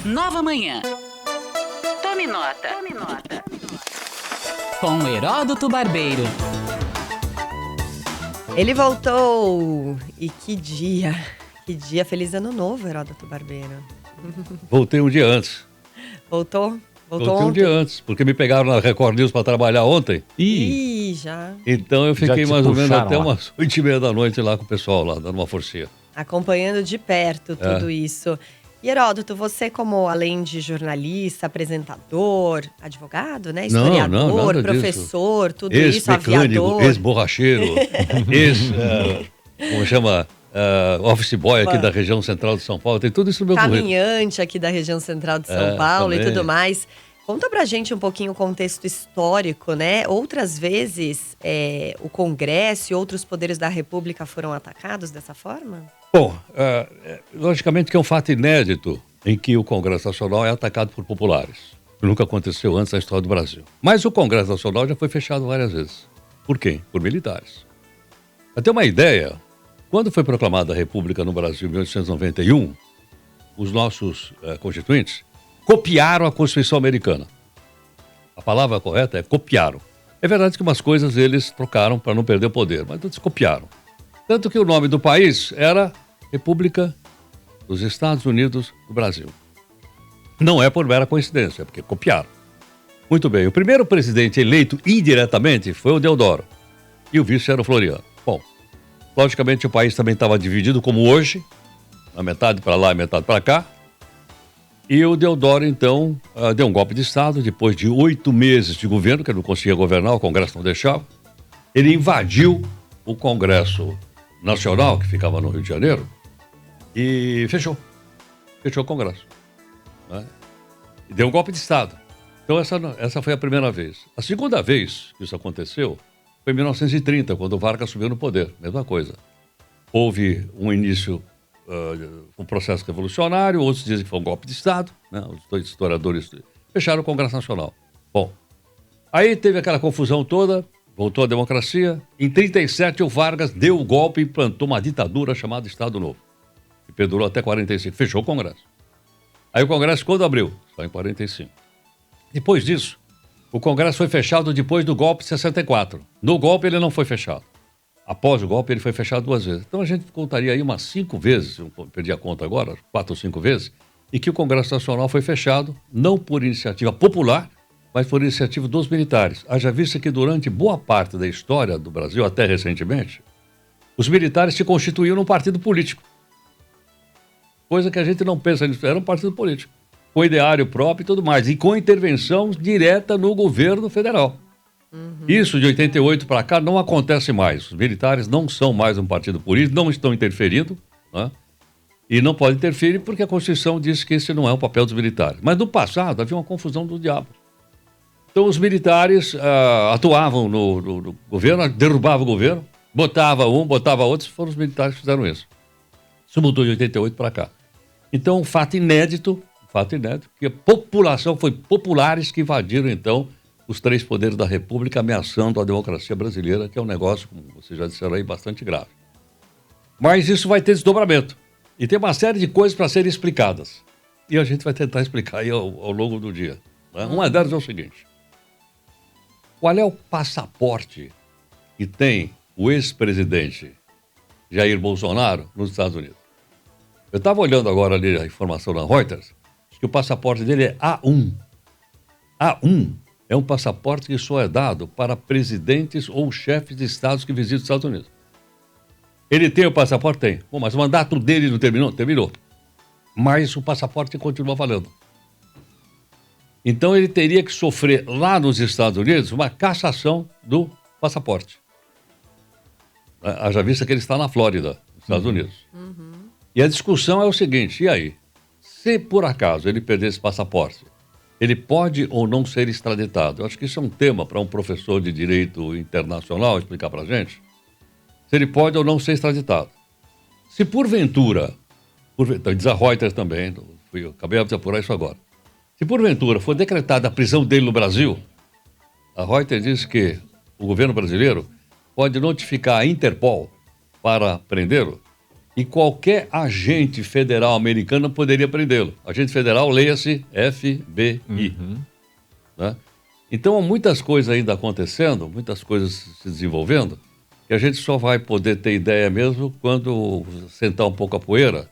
Nova Manhã. Tome nota. Tome nota. Com Heródoto Barbeiro. Ele voltou! E que dia! Que dia! Feliz ano novo, Heródoto Barbeiro. Voltei um dia antes. Voltou? Voltou Voltei um ontem? dia antes, porque me pegaram na Record News para trabalhar ontem. Ih, já. Então eu fiquei te mais ou menos puxaram até lá. umas 8h30 da noite lá com o pessoal lá, dando uma forcinha. Acompanhando de perto tudo isso. E Heródoto, você como além de jornalista, apresentador, advogado, né? Não, Historiador, nada disso. professor, tudo isso, Ex-mecânico, aviador. ex-borracheiro, como chama, office boy aqui da região central de São Paulo, tem tudo isso no meu currículo. Caminhante aqui da região central de São Paulo e também. tudo mais. Conta pra gente um pouquinho o contexto histórico, né? Outras vezes o Congresso e outros poderes da República foram atacados dessa forma? Bom, logicamente que é um fato inédito em que o Congresso Nacional é atacado por populares. Nunca aconteceu antes na história do Brasil. Mas o Congresso Nacional já foi fechado várias vezes. Por quem? Por militares. Para ter uma ideia, quando foi proclamada a República no Brasil em 1891, os nossos constituintes copiaram a Constituição Americana. A palavra correta é copiaram. É verdade que umas coisas eles trocaram para não perder o poder, mas todos copiaram. Tanto que o nome do país era República dos Estados Unidos do Brasil. Não é por mera coincidência, é porque copiaram. Muito bem, o primeiro presidente eleito indiretamente foi o Deodoro. E o vice era o Floriano. Bom, logicamente o país também estava dividido como hoje, a metade para lá e metade para cá. E o Deodoro, então, deu um golpe de Estado, depois de 8 meses de governo, que ele não conseguia governar, o Congresso não deixava. Ele invadiu o Congresso Nacional, que ficava no Rio de Janeiro, e fechou o Congresso. Né? E deu um golpe de Estado. Então essa foi a primeira vez. A segunda vez que isso aconteceu foi em 1930, quando o Vargas subiu no poder. Mesma coisa. Houve um início, um processo revolucionário, outros dizem que foi um golpe de Estado, né? Os dois historiadores fecharam o Congresso Nacional. Bom, aí teve aquela confusão toda, voltou a democracia. Em 1937, o Vargas deu o golpe e implantou uma ditadura chamada Estado Novo, que perdurou até 1945. Fechou o Congresso. Aí o Congresso, quando abriu? Só em 1945. Depois disso, o Congresso foi fechado depois do golpe de 64. No golpe, ele não foi fechado. Após o golpe, ele foi fechado 2 vezes. Então, a gente contaria aí umas 5 vezes, eu perdi a conta agora, 4 ou 5 vezes, em que o Congresso Nacional foi fechado, não por iniciativa popular, mas por iniciativa dos militares. Haja vista que durante boa parte da história do Brasil, até recentemente, os militares se constituíam num partido político. Coisa que a gente não pensa nisso, era um partido político, com ideário próprio e tudo mais, e com intervenção direta no governo federal. Isso de 88 para cá não acontece mais. Os militares não são mais um partido político, não estão interferindo, né? E não podem interferir porque a Constituição diz que esse não é o papel dos militares. Mas no passado havia uma confusão do diabo. Então os militares atuavam no governo, derrubavam o governo, botava um, botava outro, foram os militares que fizeram isso. Isso mudou de 88 para cá. Então um fato inédito, que a população, foi populares que invadiram então os 3 poderes da República, ameaçando a democracia brasileira, que é um negócio, como vocês já disseram aí, bastante grave. Mas isso vai ter desdobramento. E tem uma série de coisas para serem explicadas. E a gente vai tentar explicar aí ao longo do dia. Né? Uma delas é o seguinte. Qual é o passaporte que tem o ex-presidente Jair Bolsonaro nos Estados Unidos? Eu estava olhando agora ali a informação da Reuters, que o passaporte dele é A1. A1 é um passaporte que só é dado para presidentes ou chefes de estados que visitam os Estados Unidos. Ele tem o passaporte? Tem. Bom, mas o mandato dele não terminou? Terminou. Mas o passaporte continua valendo. Então ele teria que sofrer lá nos Estados Unidos uma cassação do passaporte. Haja vista que ele está na Flórida, nos Estados Unidos. E a discussão é o seguinte, e aí? Se por acaso ele perder esse passaporte, ele pode ou não ser extraditado? Eu acho que isso é um tema para um professor de direito internacional explicar para a gente. Se ele pode ou não ser extraditado. Se porventura, diz a Reuters também, acabei de apurar isso agora. Se porventura for decretada a prisão dele no Brasil, a Reuters diz que o governo brasileiro pode notificar a Interpol para prendê-lo E qualquer agente federal americano poderia prendê-lo. Agente federal, leia-se FBI. Né? Então, há muitas coisas ainda acontecendo, muitas coisas se desenvolvendo, que a gente só vai poder ter ideia mesmo quando sentar um pouco a poeira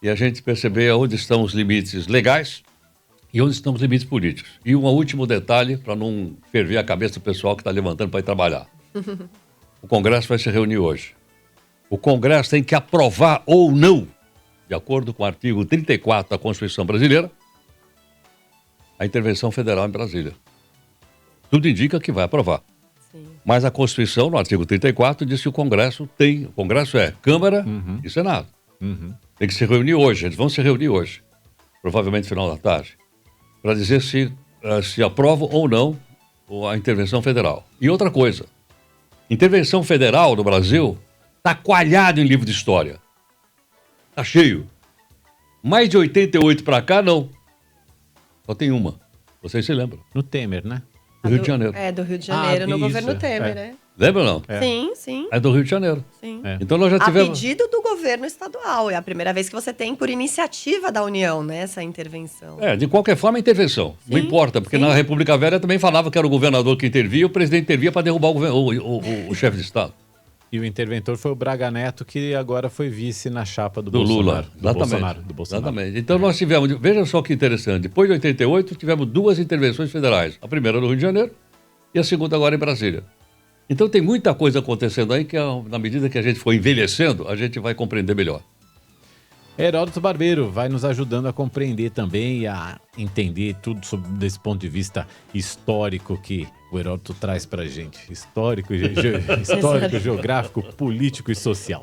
e a gente perceber onde estão os limites legais e onde estão os limites políticos. E um último detalhe, para não ferver a cabeça do pessoal que está levantando para ir trabalhar. O Congresso vai se reunir hoje. O Congresso tem que aprovar ou não, de acordo com o artigo 34 da Constituição Brasileira, a intervenção federal em Brasília. Tudo indica que vai aprovar. Sim. Mas a Constituição, no artigo 34, diz que o Congresso tem... O Congresso é Câmara e Senado. Tem que se reunir hoje, eles vão se reunir hoje, provavelmente no final da tarde, para dizer se aprovam ou não a intervenção federal. E outra coisa, intervenção federal no Brasil está coalhado em livro de história. Está cheio. Mais de 88 para cá, não. Só tem uma. Vocês se lembram? No Temer, né? Do Rio de Janeiro. Do Rio de Janeiro, no isso, governo Temer, né? Lembra ou não? Sim, sim. É do Rio de Janeiro. Sim. Então nós já A tivemos... pedido do governo estadual. É a primeira vez que você tem, por iniciativa da União, né, essa intervenção. De qualquer forma, é intervenção. Não importa, porque na República Velha também falava que era o governador que intervia e o presidente intervia para derrubar o chefe de Estado. E o interventor foi o Braga Neto, que agora foi vice na chapa do Lula. Bolsonaro. Exatamente. Então nós tivemos, veja só que interessante, depois de 88 tivemos 2 intervenções federais. A primeira no Rio de Janeiro e a segunda agora em Brasília. Então tem muita coisa acontecendo aí que na medida que a gente for envelhecendo, a gente vai compreender melhor. Heródoto Barbeiro vai nos ajudando a compreender também e a entender tudo sobre desse ponto de vista histórico que o Heródoto traz pra gente. Histórico, geográfico, político e social.